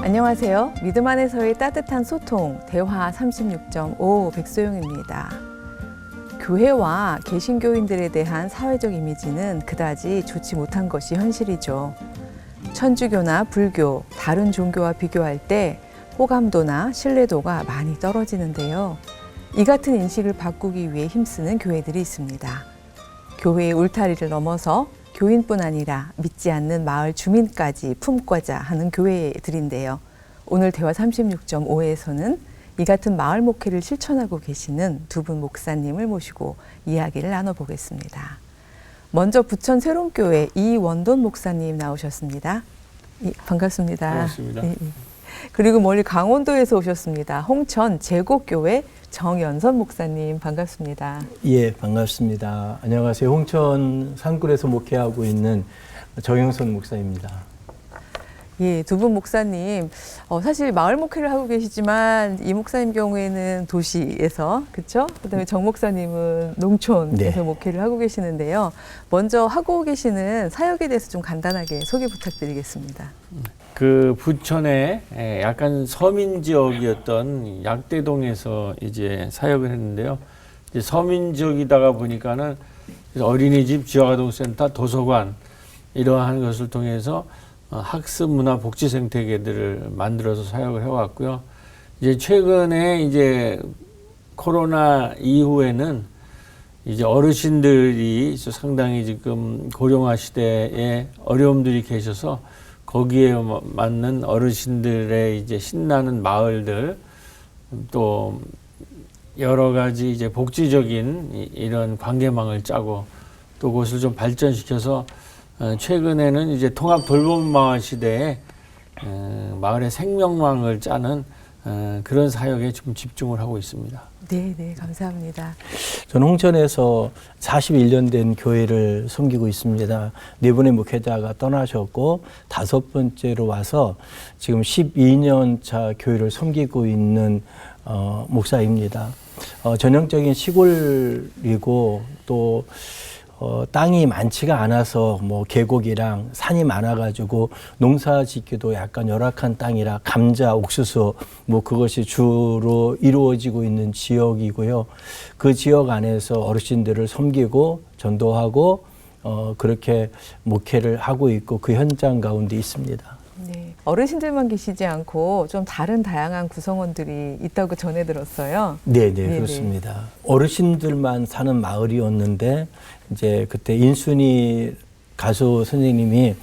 안녕하세요. 믿음 안에서의 따뜻한 소통, 대화 36.5 백소영입니다. 교회와 개신교인들에 대한 사회적 이미지는 그다지 좋지 못한 것이 현실이죠. 천주교나 불교, 다른 종교와 비교할 때 호감도나 신뢰도가 많이 떨어지는데요. 이 같은 인식을 바꾸기 위해 힘쓰는 교회들이 있습니다. 교회의 울타리를 넘어서 교인뿐 아니라 믿지 않는 마을 주민까지 품고자 하는 교회들인데요. 오늘 대화 36.5에서는 이 같은 마을 목회를 실천하고 계시는 두 분 목사님을 모시고 이야기를 나눠보겠습니다. 먼저 부천 새롬교회 이원돈 목사님 나오셨습니다. 반갑습니다. 반갑습니다. 그리고 멀리 강원도에서 오셨습니다. 홍천 제곡교회 정연선 목사님 반갑습니다. 예, 반갑습니다. 안녕하세요. 홍천 산골에서 목회하고 있는 정연선 목사입니다. 예, 두 분 목사님 사실 마을 목회를 하고 계시지만 이 목사님 경우에는 도시에서 그렇죠? 그다음에 정 목사님은 농촌에서 네. 목회를 하고 계시는데요. 먼저 하고 계시는 사역에 대해서 좀 간단하게 소개 부탁드리겠습니다. 그 부천에 약간 서민 지역이었던 약대동에서 이제 사역을 했는데요. 이제 서민 지역이다가 보니까는 어린이집, 지역아동센터, 도서관 이러한 것을 통해서 학습, 문화, 복지 생태계들을 만들어서 사역을 해왔고요. 이제 최근에 이제 코로나 이후에는 이제 어르신들이 상당히 지금 고령화 시대에 어려움들이 계셔서 거기에 맞는 어르신들의 이제 신나는 마을들 또 여러 가지 이제 복지적인 이런 관계망을 짜고 또 그것을 좀 발전시켜서 최근에는 이제 통합 돌봄 마을 시대에 마을의 생명망을 짜는 그런 사역에 좀 집중을 하고 있습니다. 네, 감사합니다. 저는 홍천에서 41년 된 교회를 섬기고 있습니다. 네 분의 목회자가 떠나셨고 5번째로 와서 지금 12년 차 교회를 섬기고 있는 목사입니다. 전형적인 시골이고 또 땅이 많지가 않아서 뭐 계곡이랑 산이 많아가지고 농사 짓기도 약간 열악한 땅이라 감자, 옥수수 뭐 그것이 주로 이루어지고 있는 지역이고요. 그 지역 안에서 어르신들을 섬기고 전도하고 그렇게 목회를 하고 있고 그 현장 가운데 있습니다. 네, 어르신들만 계시지 않고 좀 다른 다양한 구성원들이 있다고 전해 들었어요. 네, 그렇습니다. 어르신들만 사는 마을이었는데 이제 그때 인순이 가수 선생님이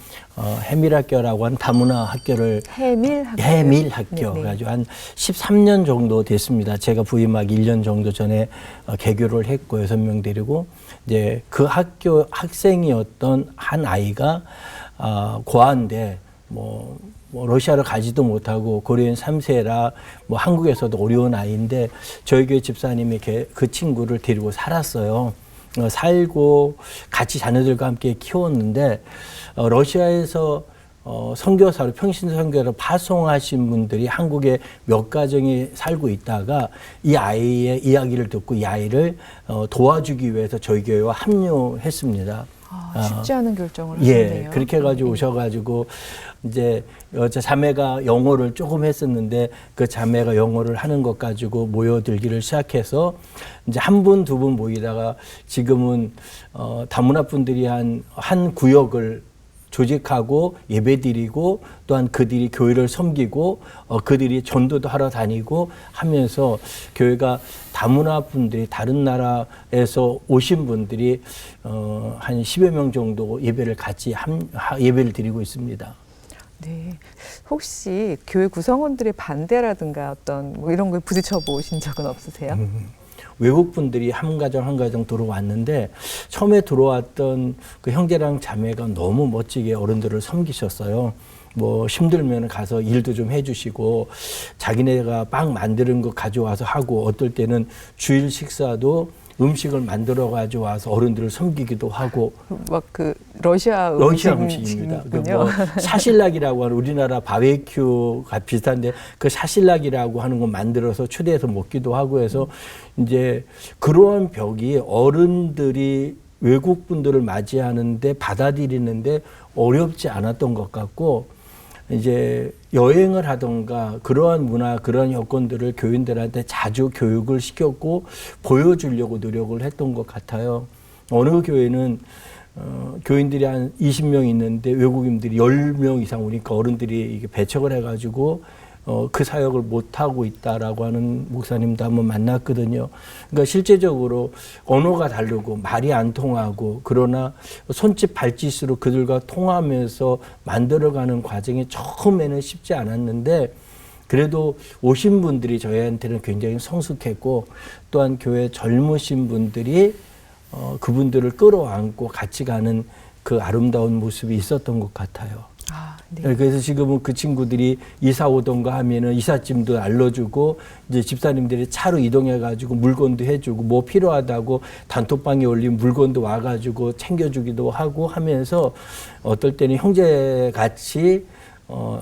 해밀학교라고 하는 다문화 학교를 해밀학교 가지고 한 13년 정도 됐습니다. 제가 부임하기 1년 정도 전에 개교를 했고 6명 데리고 이제 그 학교 학생이었던 한 아이가 고아인데 뭐 러시아를 가지도 못하고 고려인 3세라 뭐 한국에서도 어려운 아이인데 저희 교회 집사님이 그 친구를 데리고 살았어요. 살고 같이 자녀들과 함께 키웠는데 러시아에서 선교사로 평신 선교사로 파송하신 분들이 한국에 몇 가정이 살고 있다가 이 아이의 이야기를 듣고 이 아이를 도와주기 위해서 저희 교회와 합류했습니다. 쉽지 않은 결정을 하셨네요. 예, 그렇게 해가지고 오셔가지고 이제 여자 자매가 영어를 조금 했었는데 그 자매가 영어를 하는 것 가지고 모여들기를 시작해서 이제 한 분, 두 분 모이다가 지금은 다문화 분들이 한 구역을 조직하고 예배드리고 또한 그들이 교회를 섬기고 그들이 전도도 하러 다니고 하면서 교회가 다문화 분들이 다른 나라에서 오신 분들이 한 10여 명 정도 예배를 같이 예배를 드리고 있습니다. 네, 혹시 교회 구성원들의 반대라든가 어떤 뭐 이런 거에 부딪혀 보신 적은 없으세요? 외국 분들이 한 가정 들어왔는데 처음에 들어왔던 그 형제랑 자매가 너무 멋지게 어른들을 섬기셨어요. 뭐 힘들면 가서 일도 좀 해주시고 자기네가 빵 만드는 거 가져와서 하고 어떨 때는 주일 식사도 음식을 만들어 가지고 와서 어른들을 섬기기도 하고 막 그 러시아 음식입니다. 그 뭐 샤실락이라고 하는 우리나라 바베큐가 비슷한데 그 샤실락이라고 하는 거 만들어서 초대해서 먹기도 하고 해서 이제 그러한 벽이 어른들이 외국 분들을 맞이하는데 받아들이는데 어렵지 않았던 것 같고 이제 여행을 하던가 그러한 문화, 그런 여건들을 교인들한테 자주 교육을 시켰고 보여주려고 노력을 했던 것 같아요. 어느 교회는 교인들이 한 20명 있는데 외국인들이 10명 이상 오니까 어른들이 이게 배척을 해가지고 그 사역을 못하고 있다라고 하는 목사님도 한번 만났거든요. 그러니까 실제적으로 언어가 다르고 말이 안 통하고 그러나 손짓 발짓으로 그들과 통하면서 만들어가는 과정이 처음에는 쉽지 않았는데 그래도 오신 분들이 저희한테는 굉장히 성숙했고 또한 교회 젊으신 분들이 그분들을 끌어안고 같이 가는 그 아름다운 모습이 있었던 것 같아요. 아, 네. 그래서 지금은 그 친구들이 이사 오던가 하면은 이삿짐도 알려주고 이제 집사님들이 차로 이동해가지고 물건도 해주고 뭐 필요하다고 단톡방에 올린 물건도 와가지고 챙겨주기도 하고 하면서 어떨 때는 형제같이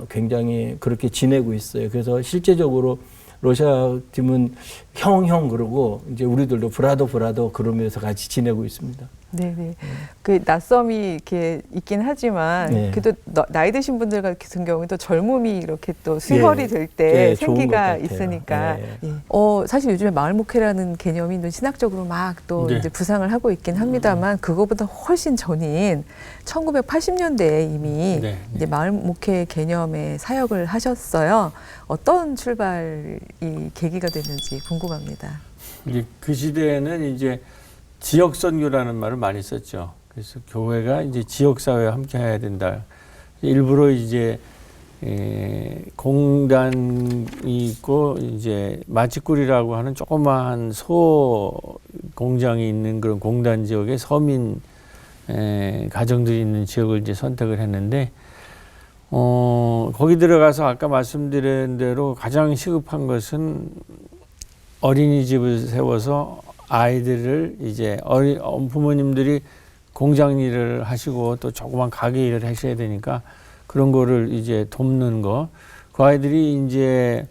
굉장히 그렇게 지내고 있어요. 그래서 실제적으로 러시아 팀은 형 그러고 이제 우리들도 브라더 그러면서 같이 지내고 있습니다. 네네. 그 낯섦이 이렇게 있긴 하지만 네. 그래도 나이 드신 분들 같은 경우는 또 젊음이 이렇게 또 수혈이 예. 될 때 예, 좋은 것 생기가 같아요. 있으니까. 예. 예. 사실 요즘에 마을 목회라는 개념이 또 신학적으로 막 또 네. 이제 부상을 하고 있긴 합니다만 그거보다 훨씬 전인 1980년대에 이미 네. 이제 마을 목회 개념의 사역을 하셨어요. 어떤 출발이 계기가 됐는지 궁금합니다. 이제 그 시대에는 이제 지역 선교라는 말을 많이 썼죠. 그래서 교회가 이제 지역 사회와 함께 해야 된다. 일부러 이제 공단이 있고 이제 마치꾸리라고 하는 조그마한 소 공장이 있는 그런 공단 지역에 서민 가정들이 있는 지역을 이제 선택을 했는데 거기 들어가서 아까 말씀드린 대로 가장 시급한 것은 어린이집을 세워서 아이들을 이제 부모님들이 공장 일을 하시고 또 조그만 가게 일을 하셔야 되니까 그런 거를 이제 돕는 거. 그 아이들이 이제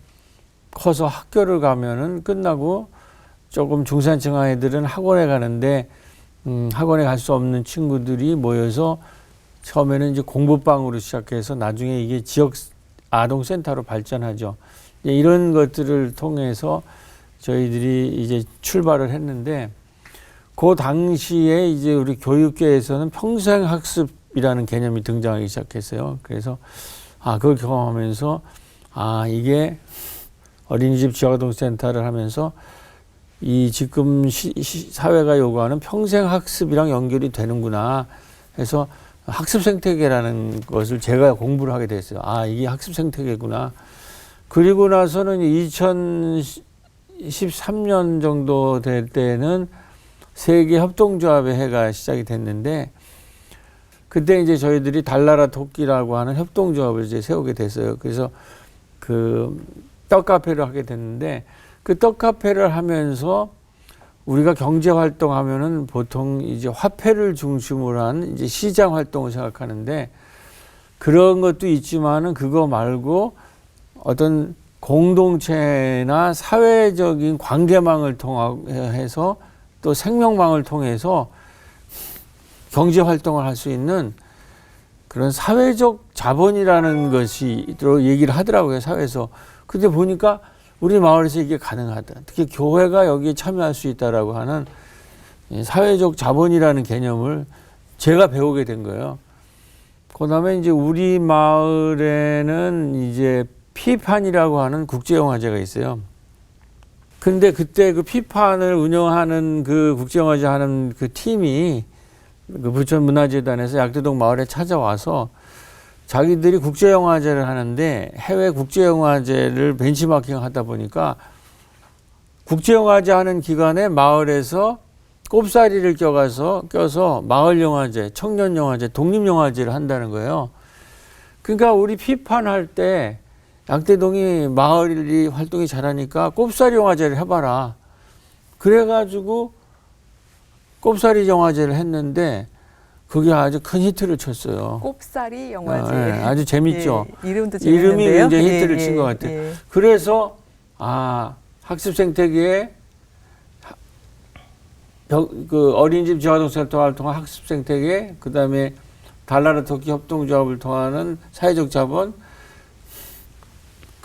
커서 학교를 가면은 끝나고 조금 중산층 아이들은 학원에 가는데 학원에 갈 수 없는 친구들이 모여서 처음에는 이제 공부방으로 시작해서 나중에 이게 지역 아동센터로 발전하죠. 이런 것들을 통해서 저희들이 이제 출발을 했는데 그 당시에 이제 우리 교육계에서는 평생학습이라는 개념이 등장하기 시작했어요. 그래서 그걸 경험하면서 이게 어린이집 지역아동센터를 하면서 이 지금 사회가 요구하는 평생학습이랑 연결이 되는구나 해서 학습생태계라는 것을 제가 공부를 하게 됐어요. 이게 학습생태계구나. 그리고 나서는 2013년 정도 될 때는 세계 협동조합의 해가 시작이 됐는데 그때 이제 저희들이 달나라 토끼라고 하는 협동조합을 이제 세우게 됐어요. 그래서 그 떡카페를 하게 됐는데 그 떡카페를 하면서 우리가 경제 활동하면은 보통 이제 화폐를 중심으로 한 이제 시장 활동을 생각하는데 그런 것도 있지만은 그거 말고 어떤 공동체나 사회적인 관계망을 통해서 또 생명망을 통해서 경제 활동을 할 수 있는 그런 사회적 자본이라는 것이 또 얘기를 하더라고요, 사회에서. 근데 보니까 우리 마을에서 이게 가능하다. 특히 교회가 여기에 참여할 수 있다라고 하는 사회적 자본이라는 개념을 제가 배우게 된 거예요. 그 다음에 이제 우리 마을에는 이제 피판이라고 하는 국제영화제가 있어요. 근데 그때 그 피판을 운영하는 그 국제영화제 하는 그 팀이 그 부천문화재단에서 약대동 마을에 찾아와서 자기들이 국제영화제를 하는데 해외 국제영화제를 벤치마킹 하다 보니까 국제영화제 하는 기간에 마을에서 꼽사리를 껴서 마을영화제, 청년영화제, 독립영화제를 한다는 거예요. 그러니까 우리 피판할 때 약대동이 마을이 활동이 잘하니까 꼽사리 영화제를 해봐라. 그래가지고 꼽사리 영화제를 했는데 그게 아주 큰 히트를 쳤어요. 꼽사리 영화제. 아주 재밌죠. 예, 이름도 재밌는데요. 이름이 굉장히 히트를 친 것 같아요. 예. 그래서 학습 생태계에 그 어린이집 지역아동센터를 통한 학습 생태계, 그다음에 달나라 토끼 협동조합을 통하는 사회적 자본,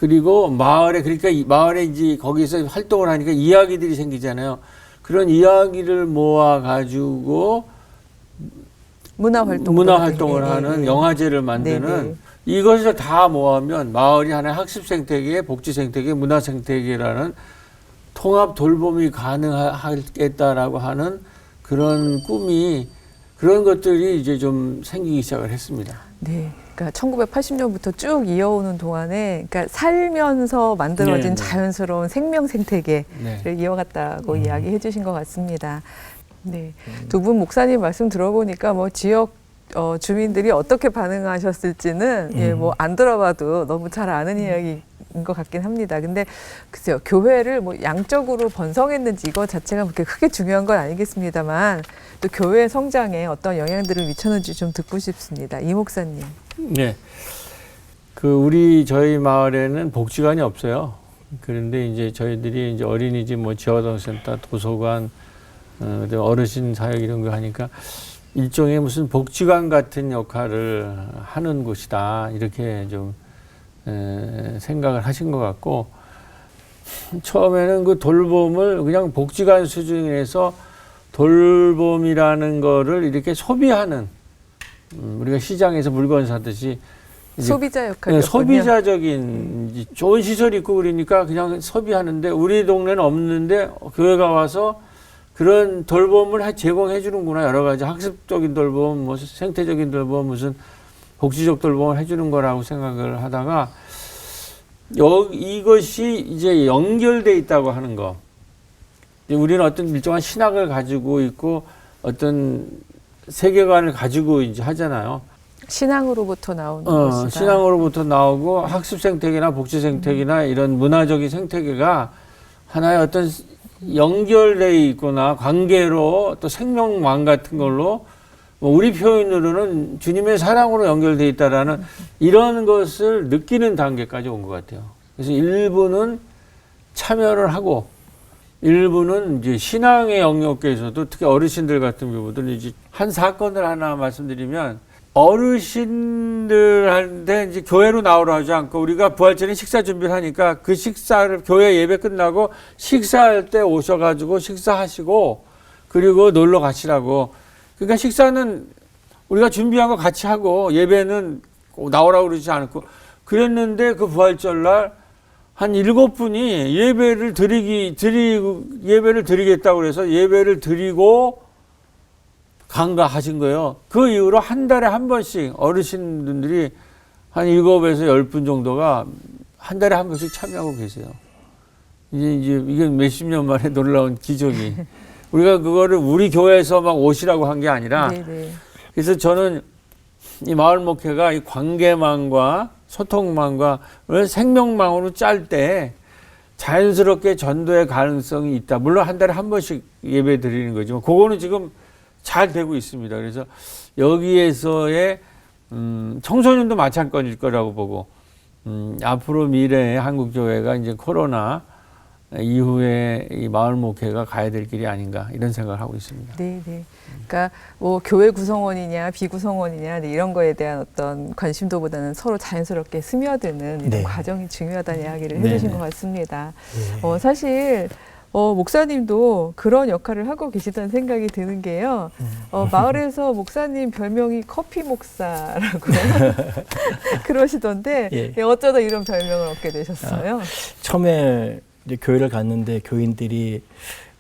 그리고 마을에, 그러니까 이 마을에 이제 거기서 활동을 하니까 이야기들이 생기잖아요. 그런 이야기를 모아 가지고 문화 활동을 하는 영화제를 만드는 네네. 이것을 다 모으면 마을이 하나의 학습 생태계, 복지 생태계, 문화 생태계라는 통합 돌봄이 가능하겠다라고 하는 그런 꿈이, 그런 것들이 이제 좀 생기기 시작을 했습니다. 네. 그러니까 1980년부터 쭉 이어오는 동안에, 그러니까 살면서 만들어진 네네. 자연스러운 생명 생태계를 네. 이어갔다고 이야기해 주신 것 같습니다. 네. 두 분 목사님 말씀 들어보니까 뭐 지역 주민들이 어떻게 반응하셨을지는 예, 뭐 안 들어봐도 너무 잘 아는 이야기인 것 같긴 합니다. 근데 글쎄요, 교회를 뭐 양적으로 번성했는지 이거 자체가 그렇게 크게 중요한 건 아니겠습니다만 또 교회 성장에 어떤 영향들을 미쳤는지 좀 듣고 싶습니다. 이 목사님. 네. 저희 마을에는 복지관이 없어요. 그런데 이제 저희들이 이제 어린이집, 뭐 지역아동센터, 도서관, 어르신 사역 이런 거 하니까 일종의 무슨 복지관 같은 역할을 하는 곳이다. 이렇게 좀 생각을 하신 것 같고, 처음에는 그 돌봄을 그냥 복지관 수준에서 돌봄이라는 거를 이렇게 소비하는, 우리가 시장에서 물건 사듯이 소비자 역할이요. 소비자적인 좋은 시설이 있고 그러니까 그냥 소비하는데, 우리 동네는 없는데 교회가 와서 그런 돌봄을 제공해 주는구나. 여러 가지 학습적인 돌봄, 뭐 생태적인 돌봄, 무슨 복지적 돌봄을 해 주는 거라고 생각을 하다가, 이것이 이제 연결돼 있다고 하는 거. 우리는 어떤 일정한 신학을 가지고 있고 어떤 세계관을 가지고 이제 하잖아요. 신앙으로부터 나오는 것이다. 신앙으로부터 나오고 학습 생태계나 복지 생태계나 이런 문화적인 생태계가 하나의 어떤 연결돼 있거나 관계로, 또 생명망 같은 걸로, 뭐 우리 표현으로는 주님의 사랑으로 연결돼 있다라는 이런 것을 느끼는 단계까지 온 것 같아요. 그래서 일부는 참여를 하고, 일부는 이제 신앙의 영역에서도, 특히 어르신들 같은 경우는 이제 한 사건을 하나 말씀드리면, 어르신들한테 이제 교회로 나오라 하지 않고 우리가 부활절에 식사 준비를 하니까 그 식사를, 교회 예배 끝나고 식사할 때 오셔가지고 식사하시고 그리고 놀러 가시라고. 그러니까 식사는 우리가 준비한 거 같이 하고 예배는 나오라고 그러지 않고 그랬는데, 그 부활절날 한 7분이 예배를 드리겠다고 그래서 예배를 드리고 간가하신 거예요. 그 이후로 한 달에 한 번씩 어르신들이 한 7에서 10분 정도가 한 달에 한 번씩 참여하고 계세요. 이제 이게 몇십 년 만에 놀라운 기적이. 우리가 그거를 우리 교회에서 막 오시라고 한 게 아니라, 네네. 그래서 저는 이 마을 목회가 이 관계망과 소통망과 생명망으로 짤 때 자연스럽게 전도의 가능성이 있다. 물론 한 달에 한 번씩 예배 드리는 거지만 그거는 지금 잘 되고 있습니다. 그래서 여기에서의 청소년도 마찬가지일 거라고 보고, 앞으로 미래의 한국교회가 이제 코로나 이후에 이 마을 목회가 가야 될 길이 아닌가, 이런 생각을 하고 있습니다. 네, 네. 그러니까 뭐 교회 구성원이냐 비구성원이냐 이런 거에 대한 어떤 관심도보다는 서로 자연스럽게 스며드는 이런 네. 과정이 중요하다는 이야기를 네, 해주신 네. 것 같습니다. 네. 사실 목사님도 그런 역할을 하고 계시다는 생각이 드는 게요. 마을에서 목사님 별명이 커피 목사라고 그러시던데 예. 어쩌다 이런 별명을 얻게 되셨어요? 처음에 이제 교회를 갔는데 교인들이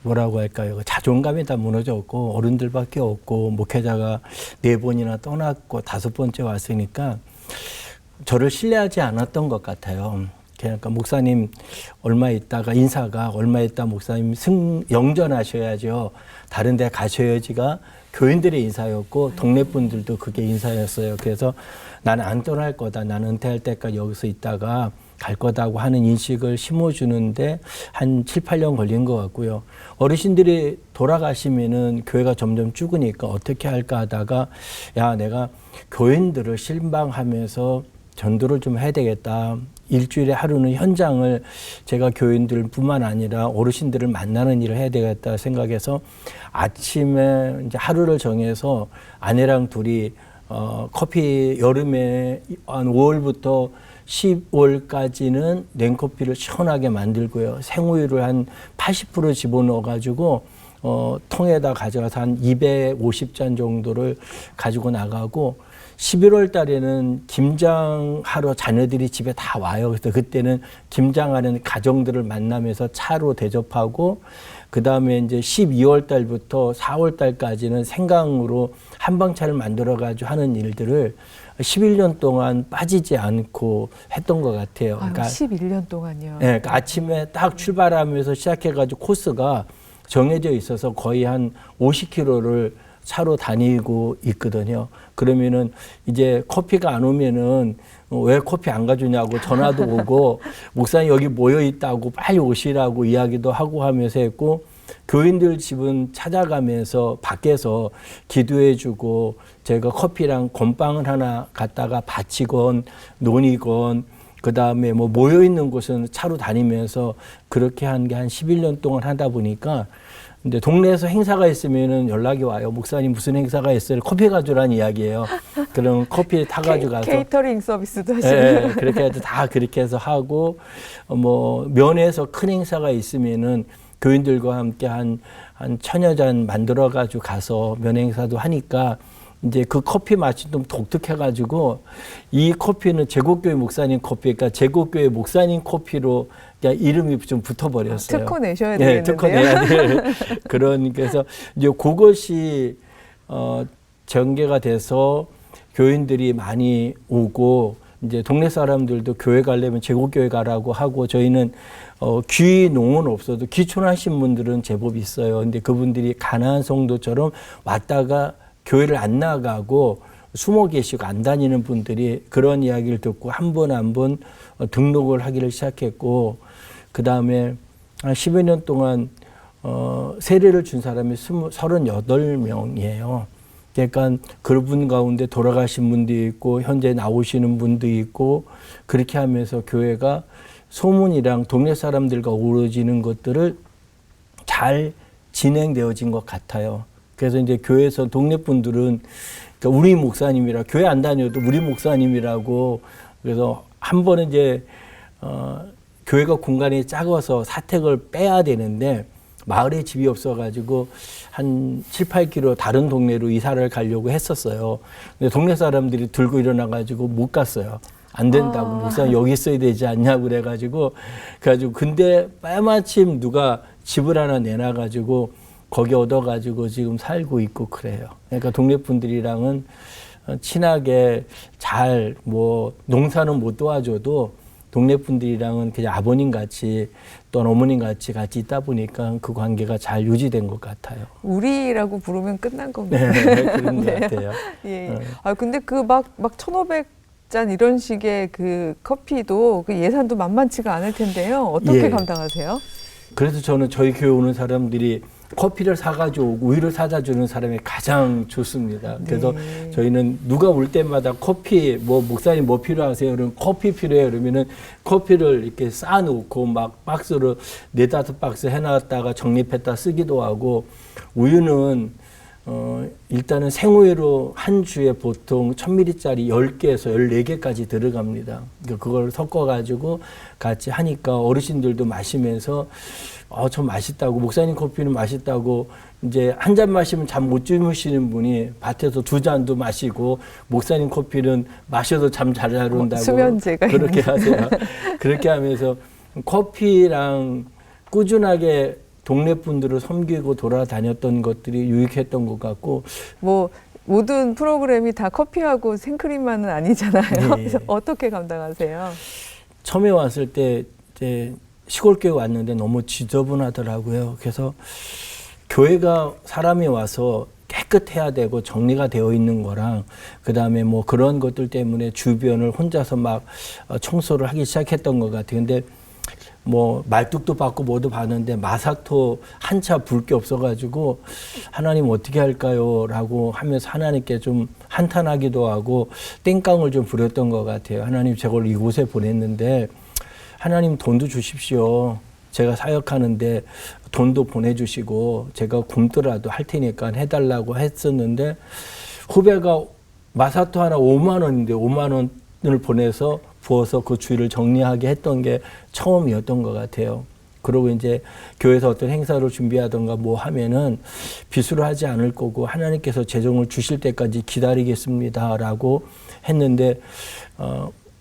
뭐라고 할까요? 자존감이 다 무너졌고, 어른들밖에 없고, 목회자가 4번이나 떠났고 5번째 왔으니까 저를 신뢰하지 않았던 것 같아요. 그러니까 목사님 얼마 있다가 인사가 얼마 있다 목사님 영전하셔야죠. 다른 데 가셔야지가 교인들의 인사였고, 동네 분들도 그게 인사였어요. 그래서 나는 안 떠날 거다. 나는 은퇴할 때까지 여기서 있다가 갈 거다고 하는 인식을 심어주는데 한 7, 8년 걸린 것 같고요. 어르신들이 돌아가시면은 교회가 점점 죽으니까 어떻게 할까 하다가, 야, 내가 교인들을 실망하면서 전도를 좀 해야 되겠다. 일주일에 하루는 현장을 제가 교인들뿐만 아니라 어르신들을 만나는 일을 해야 되겠다 생각해서 아침에 이제 하루를 정해서 아내랑 둘이 커피, 여름에 한 5월부터 10월까지는 냉커피를 시원하게 만들고요. 생우유를 한 80% 집어넣어가지고 통에다 가져가서 한 250잔 정도를 가지고 나가고 11월 달에는 김장하러 자녀들이 집에 다 와요. 그래서 그때는 김장하는 가정들을 만나면서 차로 대접하고 그다음에 이제 12월 달부터 4월 달까지는 생강으로 한방차를 만들어 가지고 하는 일들을 11년 동안 빠지지 않고 했던 것 같아요. 그러니까 11년 동안요. 네, 그러니까 아침에 딱 출발하면서 시작해가지고 코스가 정해져 있어서 거의 한 50km를 차로 다니고 있거든요. 그러면은 이제 커피가 안 오면은 왜 커피 안 가주냐고 전화도 오고 목사님 여기 모여 있다고 빨리 오시라고 이야기도 하고 하면서 했고 교인들 집은 찾아가면서 밖에서 기도해주고 제가 커피랑 건빵을 하나 갖다가 바치건 논이건 그 다음에 뭐 모여 있는 곳은 차로 다니면서 그렇게 한 게 한 11년 동안 하다 보니까 근데 동네에서 행사가 있으면은 연락이 와요. 목사님 무슨 행사가 있어요? 커피 가져라는 이야기예요. 그럼 커피 타가지고 가서 케이터링 서비스도 하시고. 네, 그렇게 해서 다 그렇게 해서 하고 뭐 면에서 큰 행사가 있으면은 교인들과 함께 한 1000여 잔 만들어 가지고 가서 면 행사도 하니까 이제 그 커피 맛이 좀 독특해가지고 이 커피는 제국교회 목사님 커피니까 제국교회 목사님 커피로 그냥 이름이 좀 붙어버렸어요. 특허 내셔야 되겠는데요. 네, 특허 내야 될 그런 그래서 이제 그것이 전개가 돼서 교인들이 많이 오고 이제 동네 사람들도 교회 가려면 제국교회 가라고 하고 저희는 귀농은 없어도 귀촌하신 분들은 제법 있어요. 근데 그분들이 가나안 성도처럼 왔다가 교회를 안 나가고 숨어 계시고 안 다니는 분들이 그런 이야기를 듣고 한 번 한 번 등록을 하기를 시작했고 그 다음에 한 10여 년 동안 세례를 준 사람이 38명이에요. 그러니까 그분 가운데 돌아가신 분도 있고 현재 나오시는 분도 있고 그렇게 하면서 교회가 소문이랑 동네 사람들과 어우러지는 것들을 잘 진행되어진 것 같아요. 그래서 이제 교회에서 동네 분들은 그러니까 우리 목사님이라 교회 안 다녀도 우리 목사님이라고 그래서 한 번은 이제 교회가 공간이 작아서 사택을 빼야 되는데 마을에 집이 없어가지고 한 7, 8km 다른 동네로 이사를 가려고 했었어요. 근데 동네 사람들이 들고 일어나가지고 못 갔어요. 안 된다고 목사님 여기 있어야 되지 않냐고 그래가지고 근데 마침 누가 집을 하나 내놔가지고 거기 얻어가지고 지금 살고 있고 그래요. 그러니까 동네 분들이랑은 친하게 잘 뭐 농사는 못 도와줘도 동네 분들이랑은 그냥 아버님 같이 또 어머님 같이 있다 보니까 그 관계가 잘 유지된 것 같아요. 우리라고 부르면 끝난 겁니다. 네, 그런 것 같아요. 예. 근데 그 막 1,500잔 이런 식의 그 커피도 그 예산도 만만치가 않을 텐데요. 어떻게 예. 감당하세요? 그래서 저는 저희 교회 오는 사람들이 커피를 사가지고 오고 우유를 사다 주는 사람이 가장 좋습니다. 그래서 네. 저희는 누가 올 때마다 커피, 뭐 목사님 뭐 필요하세요? 그러면 커피 필요해요. 그러면은 커피를 이렇게 쌓아놓고 막 박스로 4-5박스 해놨다가 정립했다 쓰기도 하고 우유는 일단은 생우유로 한 주에 보통 1000ml짜리 10개에서 14개까지 들어갑니다. 그러니까 그걸 섞어가지고 같이 하니까 어르신들도 마시면서 저 맛있다고 목사님 커피는 맛있다고 이제 한 잔 마시면 잠 못 주무시는 분이 밭에서 2잔도 마시고 목사님 커피는 마셔도 잠 잘 자는다고 수면제가 그렇게 하세요. 그렇게 하면서 커피랑 꾸준하게 동네 분들을 섬기고 돌아다녔던 것들이 유익했던 것 같고 뭐 모든 프로그램이 다 커피하고 생크림만은 아니잖아요. 네. 그래서 어떻게 감당하세요? 처음에 왔을 때 이제 시골교회 왔는데 너무 지저분하더라고요. 그래서 교회가 사람이 와서 깨끗해야 되고 정리가 되어 있는 거랑 그다음에 뭐 그런 것들 때문에 주변을 혼자서 막 청소를 하기 시작했던 것 같아요. 근데 뭐 말뚝도 받고 뭐도 봤는데 마사토 한차 볼 게 없어가지고 하나님 어떻게 할까요? 라고 하면서 하나님께 좀 한탄하기도 하고 땡깡을 좀 부렸던 것 같아요. 하나님 저걸 이곳에 보냈는데 하나님 돈도 주십시오. 제가 사역하는데 돈도 보내주시고 제가 굶더라도 할 테니까 해달라고 했었는데 후배가 마사토 하나 5만 원인데 5만 원을 보내서 부어서 그 주위를 정리하게 했던 게 처음이었던 것 같아요. 그리고 이제 교회에서 어떤 행사를 준비하던가 뭐 하면은 비수를 하지 않을 거고 하나님께서 재정을 주실 때까지 기다리겠습니다라고 했는데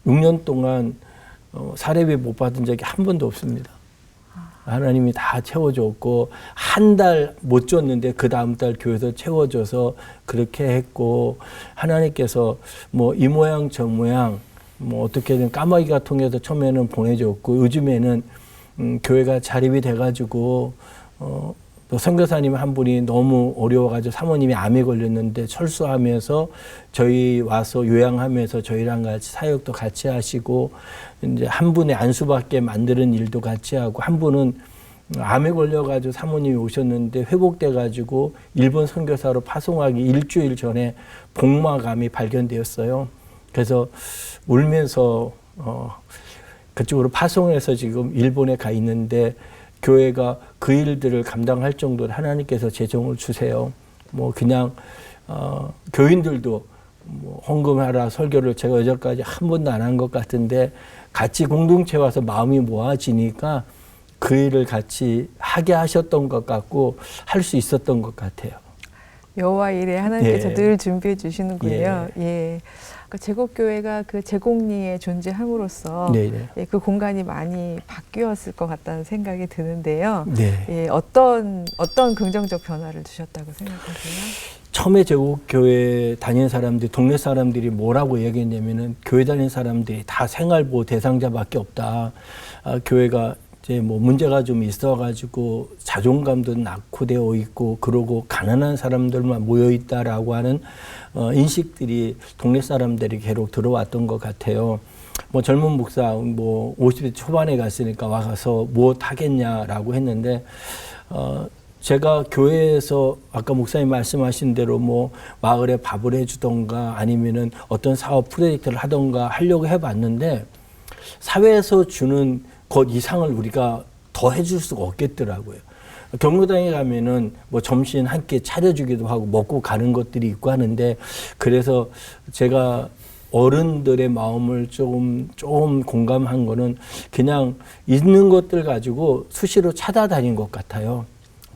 6년 동안 사례비 못 받은 적이 한 번도 없습니다. 하나님이 다 채워줬고 한 달 못 줬는데 그 다음 달 교회에서 채워줘서 그렇게 했고 하나님께서 뭐 이 모양 저 모양 뭐 어떻게든 까마귀가 통해서 처음에는 보내줬고 요즘에는 교회가 자립이 돼가지고 또 선교사님 한 분이 너무 어려워가지고 사모님이 암에 걸렸는데 철수하면서 저희 와서 요양하면서 저희랑 같이 사역도 같이 하시고 이제 한 분의 안수받게 만드는 일도 같이 하고 한 분은 암에 걸려가지고 사모님이 오셨는데 회복돼가지고 일본 선교사로 파송하기 일주일 전에 복막암이 발견되었어요. 그래서 울면서 그쪽으로 파송해서 지금 일본에 가 있는데 교회가 그 일들을 감당할 정도로 하나님께서 재정을 주세요. 뭐 그냥 교인들도 뭐 헌금하라 설교를 제가 여태까지 한 번도 안 한 것 같은데 같이 공동체 와서 마음이 모아지니까 그 일을 같이 하게 하셨던 것 같고 할 수 있었던 것 같아요. 여호와 일에 하나님께서 예. 늘 준비해 주시는군요. 예. 예. 그 제국교회가 그 제공리에 존재함으로써 네네. 예, 그 공간이 많이 바뀌었을 것 같다는 생각이 드는데요. 네. 예, 어떤 긍정적 변화를 주셨다고 생각하세요? 처음에 제국교회 다니는 사람들이 동네 사람들이 뭐라고 얘기했냐면은 교회 다니는 사람들이 다 생활보호 대상자밖에 없다. 교회가 이제 뭐 문제가 좀 있어가지고 자존감도 낙후되어 있고 그러고 가난한 사람들만 모여 있다라고 하는 인식들이 동네 사람들이 계속 들어왔던 것 같아요. 뭐 젊은 목사 뭐 50대 초반에 갔으니까 와서 뭐 하겠냐라고 했는데 제가 교회에서 아까 목사님 말씀하신 대로 뭐 마을에 밥을 해주던가 아니면은 어떤 사업 프로젝트를 하던가 하려고 해봤는데 사회에서 주는 것 이상을 우리가 더 해줄 수가 없겠더라고요. 경로당에 가면은 뭐 점심 한 끼 차려주기도 하고 먹고 가는 것들이 있고 하는데 그래서 제가 어른들의 마음을 조금 공감한 거는 그냥 있는 것들 가지고 수시로 찾아다닌 것 같아요.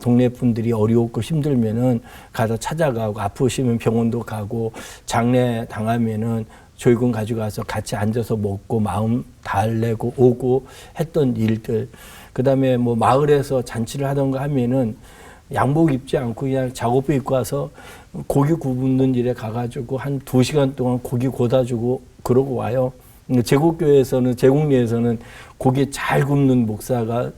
동네 분들이 어려웠고 힘들면은 가서 찾아가고 아프시면 병원도 가고 장례 당하면은 조이금 가져가서 같이 앉아서 먹고 마음 달래고 오고 했던 일들. 그다음에 뭐 마을에서 잔치를 하던가 하면은 양복 입지 않고 그냥 작업복 입고 와서 고기 굽는 일에 가가지고 한 2시간 동안 고기 고다주고 그러고 와요. 제국교회에서는 제국리에서는 고기 잘 굽는 목사가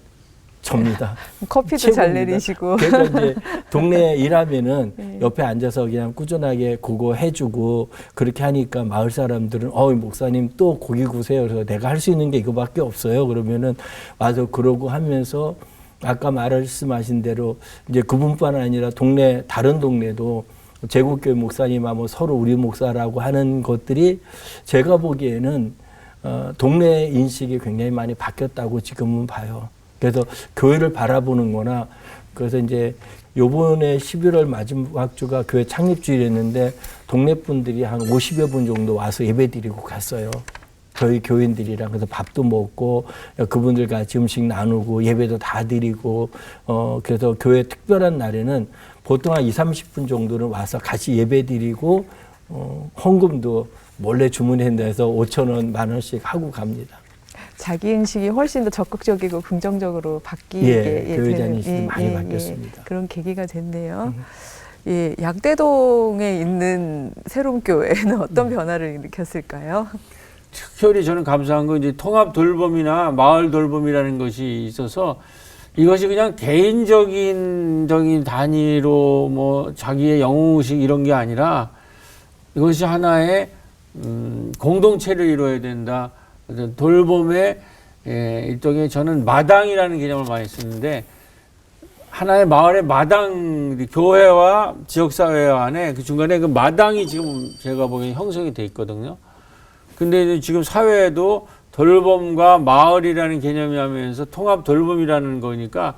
접니다. 커피도 잘 내리시고. 그러니까 이제 동네에 일하면은 네. 옆에 앉아서 그냥 꾸준하게 그거 해주고 그렇게 하니까 마을 사람들은 목사님 또 고기 구세요. 그래서 내가 할 수 있는 게 이거밖에 없어요. 그러면은 와서 그러고 하면서 아까 말씀하신 대로 이제 그분뿐 아니라 동네 다른 동네도 제국교회 목사님하고 서로 우리 목사라고 하는 것들이 제가 보기에는 동네 인식이 굉장히 많이 바뀌었다고 지금은 봐요. 그래서 교회를 바라보는 거나 그래서 이제 요번에 11월 마지막 주가 교회 창립주일이었는데 동네 분들이 한 50여 분 정도 와서 예배 드리고 갔어요. 저희 교인들이랑 그래서 밥도 먹고 그분들 같이 음식 나누고 예배도 다 드리고 그래서 교회 특별한 날에는 보통 한 20-30분 정도는 와서 같이 예배 드리고 헌금도 몰래 주문한다 해서 5,000원, 10,000원씩 하고 갑니다. 자기 인식이 훨씬 더 적극적이고 긍정적으로 바뀌게 교회 다니시면 많이 바뀌었습니다. 그런 계기가 됐네요. 예, 양대동에 있는 새로운 교회는 어떤 변화를 일으켰을까요? 특별히 저는 감사한 건 이제 통합 돌봄이나 마을 돌봄이라는 것이 있어서 이것이 그냥 개인적인 단위로 뭐 자기의 영웅의식 이런 게 아니라 이것이 하나의 공동체를 이루어야 된다. 돌봄의 일종의 저는 마당이라는 개념을 많이 쓰는데 하나의 마을의 마당, 교회와 지역사회 안에 그 중간에 그 마당이 지금 제가 보기엔 형성이 돼 있거든요. 근데 지금 사회에도 돌봄과 마을이라는 개념이 하면서 통합 돌봄이라는 거니까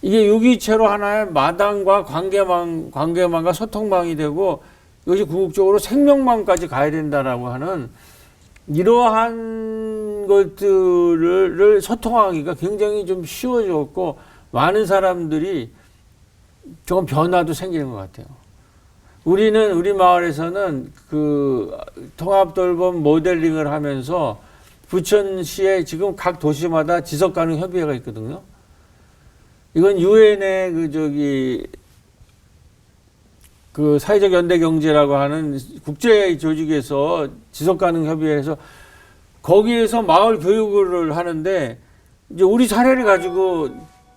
이게 유기체로 하나의 마당과 관계망과 소통망이 되고 이것이 궁극적으로 생명망까지 가야 된다라고 하는 이러한 것들을 소통하기가 굉장히 좀 쉬워졌고 많은 사람들이 조금 변화도 생기는 것 같아요. 우리 마을에서는 그 통합돌봄 모델링을 하면서 부천시에 지금 각 도시마다 지속가능 협의회가 있거든요. 이건 유엔의 그 사회적 연대 경제라고 하는 국제 조직에서 지속가능 협의회에서 거기에서 마을 교육을 하는데 이제 우리 사례를 가지고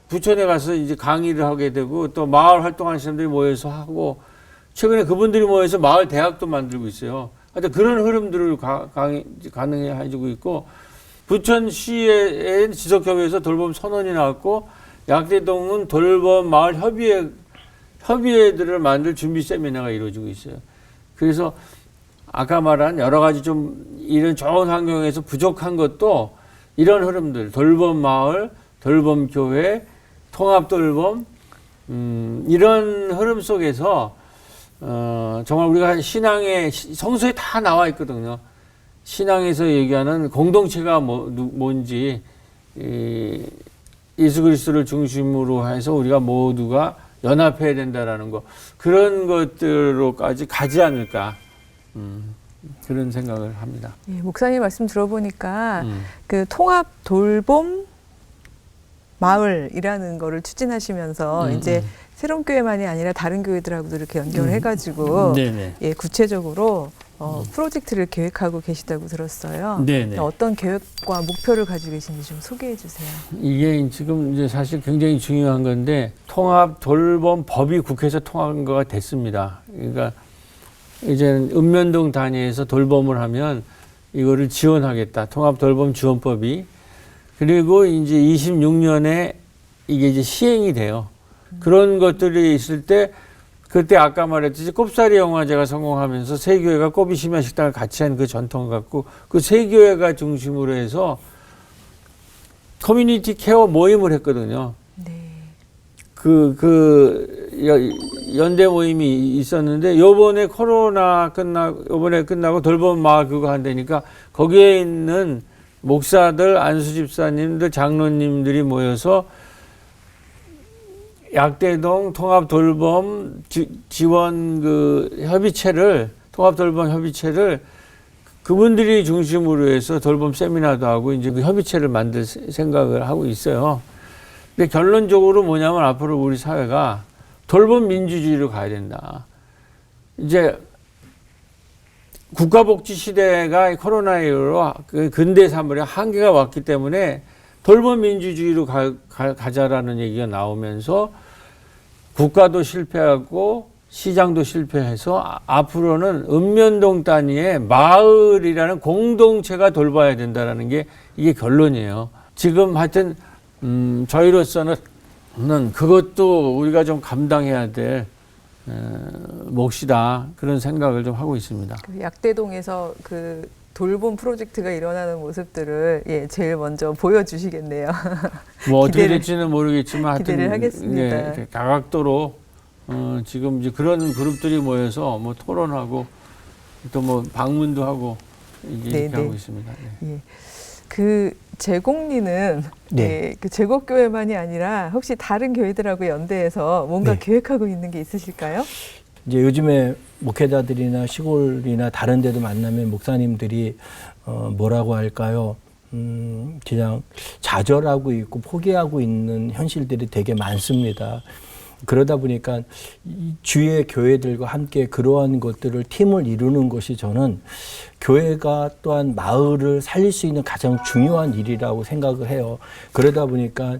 부천에 가서 이제 강의를 하게 되고 또 마을 활동하는 사람들이 모여서 하고 최근에 그분들이 모여서 마을 대학도 만들고 있어요. 하여튼 그런 흐름들을 가능해지고 있고 부천시의 지속협의회에서 돌봄 선언이 나왔고 약대동은 돌봄 마을 협의회들을 만들 준비 세미나가 이루어지고 있어요. 그래서 아까 말한 여러 가지 좀 이런 좋은 환경에서 부족한 것도 이런 흐름들, 돌봄 마을, 돌봄 교회, 통합 돌봄, 이런 흐름 속에서 정말 우리가 신앙의 성서에 다 나와 있거든요. 신앙에서 얘기하는 공동체가 뭔지 예수 그리스도를 중심으로 해서 우리가 모두가 연합해야 된다라는 거 그런 것들로까지 가지 않을까 그런 생각을 합니다. 예, 목사님 말씀 들어보니까 그 통합 돌봄 마을이라는 거를 추진하시면서 이제 새로운 교회만이 아니라 다른 교회들하고도 이렇게 연결을 해가지고 예, 구체적으로 프로젝트를 계획하고 계시다고 들었어요. 네네. 어떤 계획과 목표를 가지고 계신지 좀 소개해 주세요. 이게 지금 이제 사실 굉장히 중요한 건데 통합 돌봄 법이 국회에서 통과가 됐습니다. 그러니까 이제는 읍면동 단위에서 돌봄을 하면 이거를 지원하겠다. 통합 돌봄 지원법이. 그리고 이제 26년에 이게 이제 시행이 돼요. 그런 것들이 있을 때 그때 아까 말했듯이 꼽사리 영화제가 성공하면서 세 교회가 꼬비 심야 식당을 같이 한 그 전통을 갖고 그 세 교회가 중심으로 해서 커뮤니티 케어 모임을 했거든요. 네. 연대 모임이 있었는데 요번에 요번에 끝나고 돌봄 마을 그거 한다니까 거기에 있는 목사들, 안수 집사님들, 장로님들이 모여서 약대동 통합 돌봄 지원 통합 돌봄 협의체를 그분들이 중심으로 해서 돌봄 세미나도 하고 이제 그 협의체를 만들 생각을 하고 있어요. 근데 결론적으로 뭐냐면 앞으로 우리 사회가 돌봄 민주주의로 가야 된다. 이제 국가복지 시대가 코로나19로 근대 사물에 한계가 왔기 때문에 돌봄 민주주의로 가자라는 얘기가 나오면서 국가도 실패하고 시장도 실패해서 앞으로는 읍면동 단위의 마을이라는 공동체가 돌봐야 된다라는 게 이게 결론이에요. 지금 하여튼 저희로서는 그것도 우리가 좀 감당해야 될 몫이다 그런 생각을 좀 하고 있습니다. 그 약대동에서 그 돌봄 프로젝트가 일어나는 모습들을 예, 제일 먼저 보여주시겠네요. 뭐 어떻게 될지는 모르겠지만 기대를 하겠습니다. 예, 다각도로 지금 이제 그런 그룹들이 모여서 뭐 토론하고 또 뭐 방문도 하고 이렇게 하고 있습니다. 네. 예. 그 제곡리는 네. 예, 그 제곡교회만이 아니라 혹시 다른 교회들하고 연대해서 뭔가 네. 계획하고 있는 게 있으실까요? 이제 요즘에 목회자들이나 시골이나 다른 데도 만나면 목사님들이 뭐라고 할까요? 그냥 좌절하고 있고 포기하고 있는 현실들이 되게 많습니다. 그러다 보니까 이 주위의 교회들과 함께 그러한 것들을 팀을 이루는 것이 저는 교회가 또한 마을을 살릴 수 있는 가장 중요한 일이라고 생각을 해요. 그러다 보니까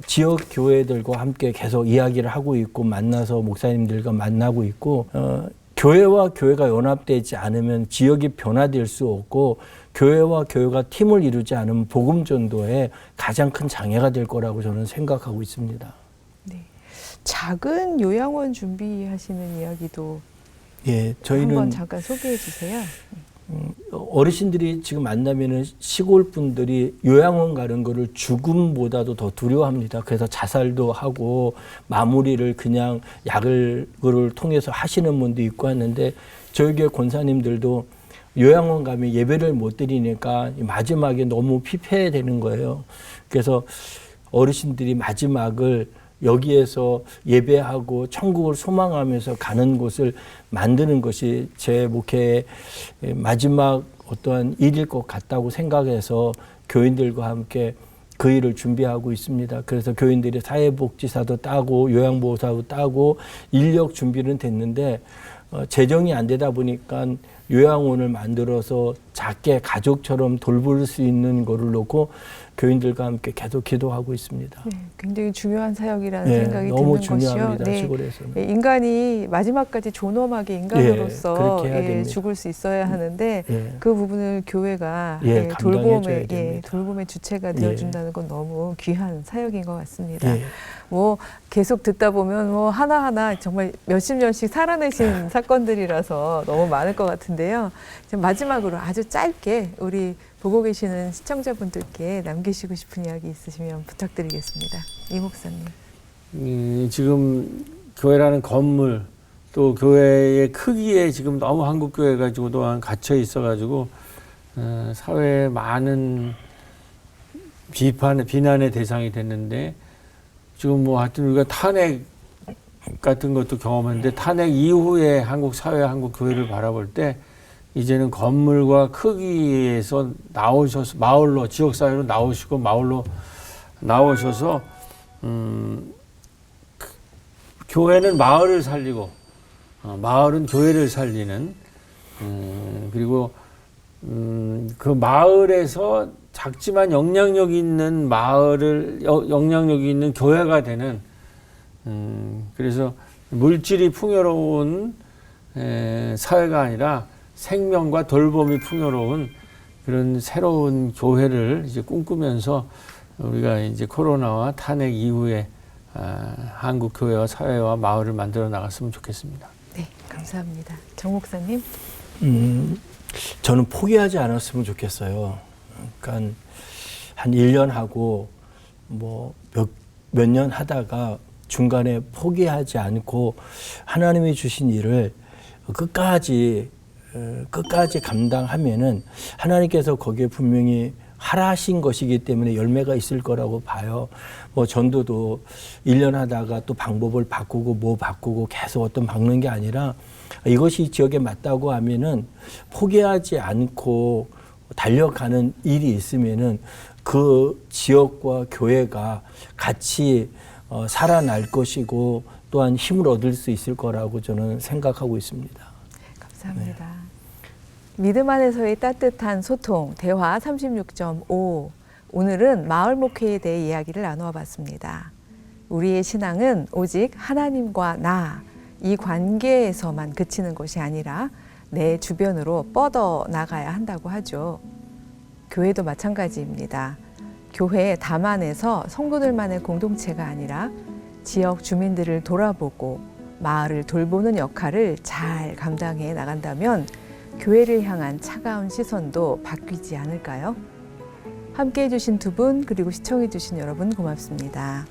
지역 교회들과 함께 계속 이야기를 하고 있고 만나서 목사님들과 만나고 있고 교회와 교회가 연합되지 않으면 지역이 변화될 수 없고 교회와 교회가 팀을 이루지 않으면 복음 전도에 가장 큰 장애가 될 거라고 저는 생각하고 있습니다. 네. 작은 요양원 준비하시는 이야기도 예, 저희는 한번 잠깐 소개해 주세요. 어르신들이 지금 만나면은 시골 분들이 요양원 가는 거를 죽음보다도 더 두려워합니다. 그래서 자살도 하고 마무리를 그냥 약을 통해서 하시는 분도 있고 하는데 저희 교회 권사님들도 요양원 가면 예배를 못 드리니까 마지막에 너무 피폐되는 거예요. 그래서 어르신들이 마지막을 여기에서 예배하고 천국을 소망하면서 가는 곳을 만드는 것이 제 목회의 마지막 어떠한 일일 것 같다고 생각해서 교인들과 함께 그 일을 준비하고 있습니다. 그래서 교인들이 사회복지사도 따고 요양보호사도 따고 인력 준비는 됐는데 재정이 안 되다 보니까 요양원을 만들어서 작게 가족처럼 돌볼 수 있는 거를 놓고 교인들과 함께 계속 기도하고 있습니다. 네, 굉장히 중요한 사역이라는 네, 생각이 너무 드는 것이요. 중요합니다. 시골에서는. 네, 인간이 마지막까지 존엄하게 인간으로서 그렇게 해야 됩니다. 죽을 수 있어야 하는데 예. 그 부분을 교회가 감당해줘야 돌봄의 됩니다. 돌봄의 주체가 되어준다는 건 너무 귀한 사역인 것 같습니다. 예. 뭐 계속 듣다 보면 뭐 하나하나 정말 몇십 년씩 살아내신 사건들이라서 너무 많을 것 같은데요. 지금 마지막으로 아주 짧게 우리 보고 계시는 시청자분들께 남기시고 싶은 이야기 있으시면 부탁드리겠습니다. 이 목사님. 지금 교회라는 건물 또 교회의 크기에 지금 너무 한국 교회가 지금 그동안 갇혀 있어가지고 사회에 많은 비난의 대상이 됐는데 지금 뭐 하여튼 우리가 탄핵 같은 것도 경험했는데 탄핵 이후에 한국 사회, 한국 교회를 바라볼 때 이제는 건물과 크기에서 나오셔서 마을로 지역사회로 나오시고 마을로 나오셔서 교회는 마을을 살리고 마을은 교회를 살리는 그리고 그 마을에서 작지만 영향력 있는 마을을 영향력이 있는 교회가 되는 그래서 물질이 풍요로운 사회가 아니라 생명과 돌봄이 풍요로운 그런 새로운 교회를 이제 꿈꾸면서 우리가 이제 코로나와 탄핵 이후에 한국 교회와 사회와 마을을 만들어 나갔으면 좋겠습니다. 네, 감사합니다. 정 목사님. 저는 포기하지 않았으면 좋겠어요. 그러니까 한 1년 하고 뭐 몇 년 하다가 중간에 포기하지 않고 하나님이 주신 일을 끝까지 감당하면은 하나님께서 거기에 분명히 하라하신 것이기 때문에 열매가 있을 거라고 봐요. 뭐 전도도 1년 하다가 또 방법을 바꾸고 뭐 바꾸고 계속 어떤 바꾸는 게 아니라 이것이 지역에 맞다고 하면은 포기하지 않고 달려가는 일이 있으면은 그 지역과 교회가 같이 살아날 것이고 또한 힘을 얻을 수 있을 거라고 저는 생각하고 있습니다. 감사합니다. 믿음 안에서의 따뜻한 소통, 대화 36.5. 오늘은 마을 목회에 대해 이야기를 나누어 봤습니다. 우리의 신앙은 오직 하나님과 나, 이 관계에서만 그치는 것이 아니라 내 주변으로 뻗어 나가야 한다고 하죠. 교회도 마찬가지입니다. 교회 다만에서 성도들만의 공동체가 아니라 지역 주민들을 돌아보고 마을을 돌보는 역할을 잘 감당해 나간다면 교회를 향한 차가운 시선도 바뀌지 않을까요? 함께해 주신 두 분 그리고 시청해 주신 여러분 고맙습니다.